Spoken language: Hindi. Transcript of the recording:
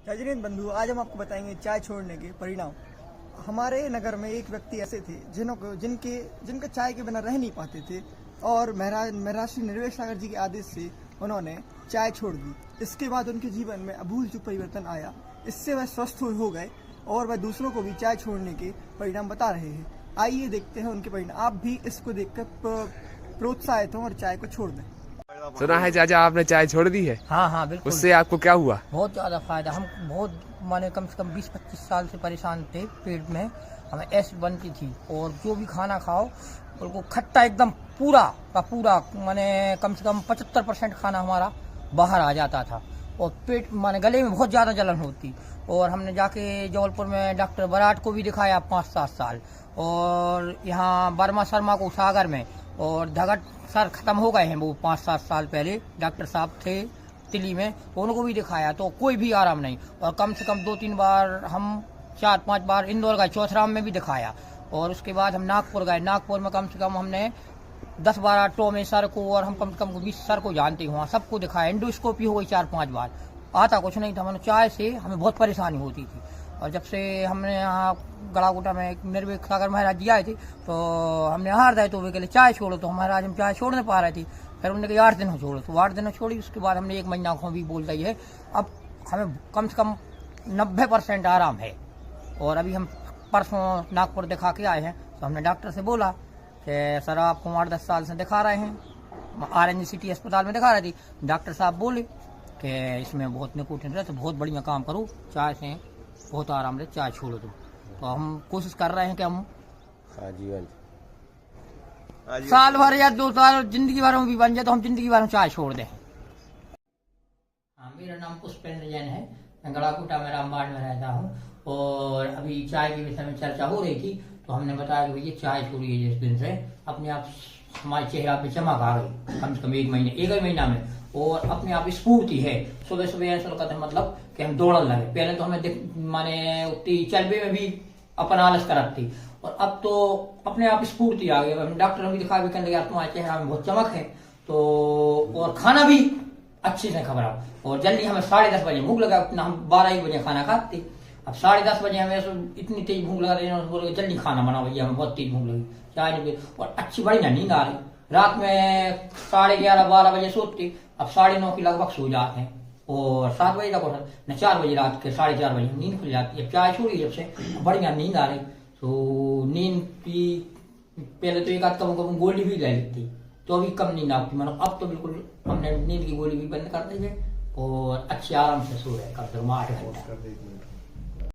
जय जिनेंद्र बंधु, आज हम आपको बताएंगे चाय छोड़ने के परिणाम। हमारे नगर में एक व्यक्ति ऐसे थे जिनके चाय के बिना रह नहीं पाते थे और महर्षि निर्वेश सागर जी के आदेश से उन्होंने चाय छोड़ दी। इसके बाद उनके जीवन में अभूतपूर्व परिवर्तन आया। इससे वह स्वस्थ हो गए और वह दूसरों को भी चाय छोड़ने के परिणाम बता रहे हैं। आइए देखते हैं उनके परिणाम। आप भी इसको देखकर प्रोत्साहित हों और चाय को छोड़ दें। सुना है चाचा आपने चाय छोड़ दी है? हाँ हाँ बिल्कुल। उससे आपको क्या हुआ? बहुत ज़्यादा फायदा। हम बहुत माने कम से कम 20-25 साल से परेशान थे। पेट में हमें एसिड बनती थी और जो भी खाना खाओ उनको खट्टा एकदम पूरा का पूरा माने कम से कम 75% खाना हमारा बाहर आ जाता था और पेट माने गले में बहुत ज़्यादा जलन होती। और हमने जाके जबलपुर में डॉक्टर बराट को भी दिखाया 5-7 साल, और यहाँ वर्मा शर्मा को सागर में, और धगट सर खत्म हो गए हैं वो 5-7 साल पहले, डॉक्टर साहब थे दिल्ली में, उनको भी दिखाया तो कोई भी आराम नहीं। और कम से कम 2-3 बार हम 4-5 बार इंदौर गए, चौथराम में भी दिखाया। और उसके बाद हम नागपुर गए। नागपुर में कम से कम हमने 10-12 टोमे सर को, और हम कम से कम 20 सर को जानते हुआ सबको दिखाया। एंडोस्कोपी हो गई 4-5 बार। आता कुछ नहीं था। मैंने चाय से हमें बहुत परेशानी होती थी। और जब से हमने यहाँ गड़ाकोटा में निर्वेश सागर महाराज जी आए थे तो हमने हार दिए, तो वे कहले चाय छोड़ो, तो महाराज हम चाय छोड़ नहीं पा रहे थे। फिर उन्होंने कहा 8 दिन छोड़ो, तो 8 दिन छोड़ी। उसके बाद हमने 1 महीना को भी बोल दी है। अब हमें कम से कम 90% आराम है। और अभी हम परसों नागपुर दिखा के आए हैं, तो हमने डॉक्टर से बोला कि सर आपको 8-10 साल से दिखा रहे हैं, RNG सिटी अस्पताल में दिखा रहे थे। डॉक्टर साहब बोले कि इसमें बहुत निकोटिन रहता है, बहुत बढ़िया काम करो, चाय से बहुत आराम रहे, चाय छोड़ दो। तो हम कोशिश कर रहे हैं कि हम आजीवन साल भर या 2 साल जिंदगी भर में भी बन जाए तो हम जिंदगी भर में चाय छोड़ दें। मेरा नाम पुष्पेंद्र जैन है। मैं गड़ाकोटा में रामबाड़ में रहता हूँ। और अभी चाय के विषय में चर्चा हो रही थी, तो हमने बताया कि भैया चाय छोड़िए। जिस दिन से अपने आप हमारे चेहरा पे चमक आ गई, कम से कम 1 महीना में। और अपने आप स्फूर्ति है। सुबह सुबह ऐसा लगता है मतलब कि हम दौड़ने लगे। पहले तो हमें माने उतनी चलबे में भी अपन आलस करत थी, और अब तो अपने आप स्फूर्ति आ गई। डॉक्टर ने भी दिखा भी कहने लगे तुम्हारे चेहरा में बहुत चमक है। तो और खाना भी अच्छे से खबराओ। और जल्दी हमें 10:30 बजे भूख लगा, उतना हम 12-1 बजे खाना खाते। अब 10:30 बजे हमें इतनी तेज भूख लगा रही है, बोले जल्दी खाना बनाओ भैया, हमें बहुत तेज भूख लगी, चाय नहीं पी। और अच्छी बढ़िया नींद आ रही। रात में 11:30-12 बजे सोते, अब 9:30 के लगभग सो जाते हैं। और 7 बजे तक उठा न, 4 बजे रात के 4:30 बजे नींद खुल जाती है। अब चाय छोड़ी जब से बढ़िया नींद आ रही। तो नींद की पहले तो एक आध कम गोली भी ले लेती, तो अभी कम नींद आती। मतलब अब तो बिल्कुल हमने नींद की गोली भी बंद कर दी है और अच्छे आराम से सो रहे, कम से कम 8 घंटा।